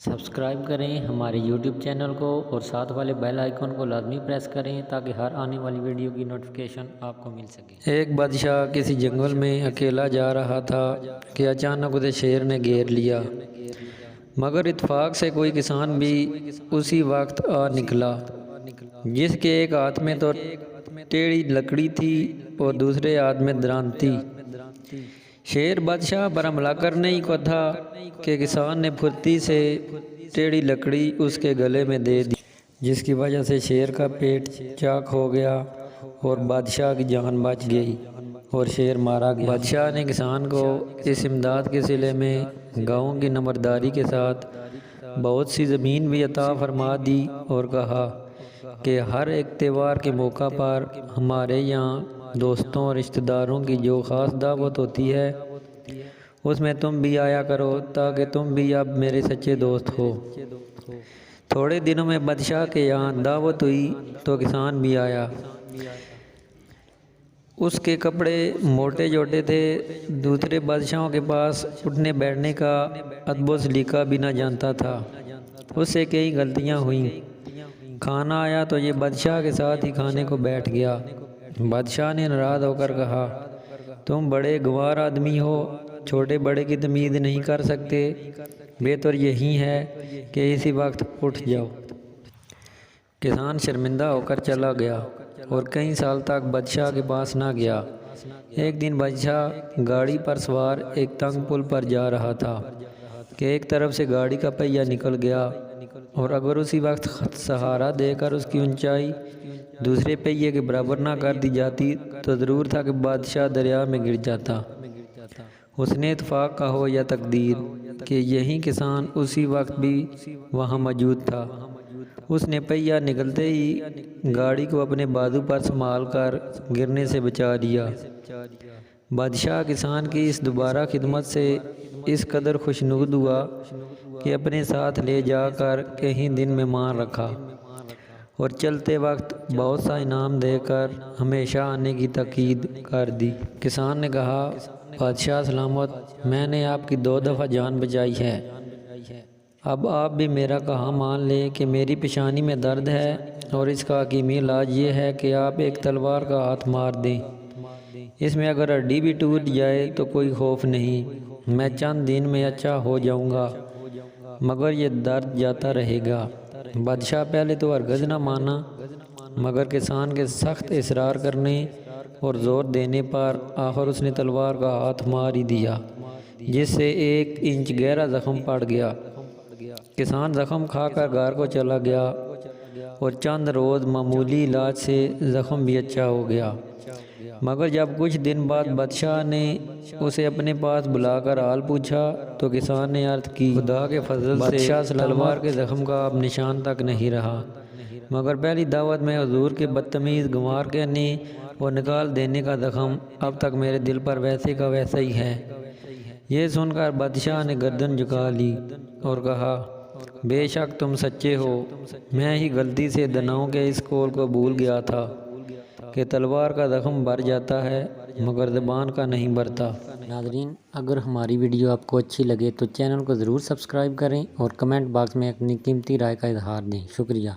Subscribe کریں ہمارے YouTube channel کو اور ساتھ والے بیل آئیکن کو لازمی پریس کریں تاکہ ہر آنے والی ویڈیو کی نوٹیفیکیشن آپ کو مل سکے۔ ایک بادشاہ کسی جنگل میں اکیلا جا رہا تھا کہ اچانک اسے شیر نے گھیر لیا، مگر اتفاق سے کوئی کسان بھی اسی وقت آ نکلا جس کے ایک ہاتھ میں تو ٹیڑھی لکڑی تھی اور دوسرے ہاتھ میں دران تھی۔ شیر بادشاہ پر حملہ کرنے ہی کو تھا کہ کسان نے پھرتی سے ٹیڑھی لکڑی اس کے گلے میں دے دی، جس کی وجہ سے شیر کا پیٹ چاک ہو گیا اور بادشاہ کی جان بچ گئی اور شیر مارا گیا۔ بادشاہ نے کسان کو اس امداد کے صلے میں گاؤں کی نمبرداری کے ساتھ بہت سی زمین بھی عطا فرما دی اور کہا کہ ہر ایک تہوار کے موقع پر ہمارے یہاں دوستوں اور رشتہ داروں کی جو خاص دعوت ہوتی ہے اس میں تم بھی آیا کرو تاکہ تم بھی اب میرے سچے دوست ہو۔ تھوڑے دنوں میں بادشاہ کے یہاں دعوت ہوئی تو کسان بھی آیا۔ اس کے کپڑے موٹے جوٹے تھے، دوسرے بادشاہوں کے پاس اٹھنے بیٹھنے کا ادب و سلیقہ بھی نہ جانتا تھا۔ اس سے کئی غلطیاں ہوئیں۔ کھانا آیا تو یہ بادشاہ کے ساتھ ہی کھانے کو بیٹھ گیا۔ بادشاہ نے ناراض ہو کر کہا، تم بڑے گنوار آدمی ہو، چھوٹے بڑے کی تمیز نہیں کر سکتے، بہتر یہی ہے کہ اسی وقت اٹھ جاؤ۔ کسان شرمندہ ہو کر چلا گیا اور کئی سال تک بادشاہ کے پاس نہ گیا۔ ایک دن بادشاہ گاڑی پر سوار ایک تنگ پل پر جا رہا تھا کہ ایک طرف سے گاڑی کا پہیہ نکل گیا اور اگر اسی وقت سہارا دے کر اس کی اونچائی دوسرے پہیے کے برابر نہ کر دی جاتی تو ضرور تھا کہ بادشاہ دریا میں گر جاتا۔ اس نے اتفاق کا ہو یا تقدیر کہ یہی کسان اسی وقت بھی وہاں موجود تھا، اس نے پہیہ نکلتے ہی گاڑی کو اپنے بازو پر سنبھال کر گرنے سے بچا لیا۔ بادشاہ کسان کی اس دوبارہ خدمت سے اس قدر خوشنود ہوا کہ اپنے ساتھ لے جا کر کہیں دن مہمان رکھا اور چلتے وقت بہت سا انعام دے کر ہمیشہ آنے کی تاکید کر دی۔ کسان نے کہا، بادشاہ سلامت، میں نے آپ کی 2 دفعہ جان بچائی ہے، اب آپ بھی میرا کہا مان لیں کہ میری پیشانی میں درد ہے اور اس کا حکیمی علاج یہ ہے کہ آپ ایک تلوار کا ہاتھ مار دیں، اس میں اگر ہڈی بھی ٹوٹ جائے تو کوئی خوف نہیں، میں چند دن میں اچھا ہو جاؤں گا مگر یہ درد جاتا رہے گا۔ بادشاہ پہلے تو ہرگز نہ مانا مگر کسان کے سخت اصرار کرنے اور زور دینے پر آخر اس نے تلوار کا ہاتھ مار ہی دیا، جس سے 1 انچ گہرا زخم پڑ گیا۔ کسان زخم کھا کر گھر کو چلا گیا اور چند روز معمولی علاج سے زخم بھی اچھا ہو گیا، مگر جب کچھ دن بعد بادشاہ نے اسے اپنے پاس بلا کر حال پوچھا تو کسان نے عرض کی، خدا کے فضل سے تلوار کے زخم کا اب نشان تک نہیں رہا، مگر پہلی دعوت میں حضور کے بدتمیز گنوار کہنے اور نکال دینے کا زخم اب تک میرے دل پر ویسے کا ویسا ہی ہے۔ یہ سن کر بادشاہ نے گردن جھکا لی اور کہا، بے شک تم سچے ہو، میں ہی غلطی سے دناؤں کے اس قول کو بھول گیا تھا کہ تلوار کا زخم بھر جاتا ہے مگر زبان کا نہیں بھرتا۔ ناظرین، اگر ہماری ویڈیو آپ کو اچھی لگے تو چینل کو ضرور سبسکرائب کریں اور کمنٹ باکس میں اپنی قیمتی رائے کا اظہار دیں۔ شکریہ۔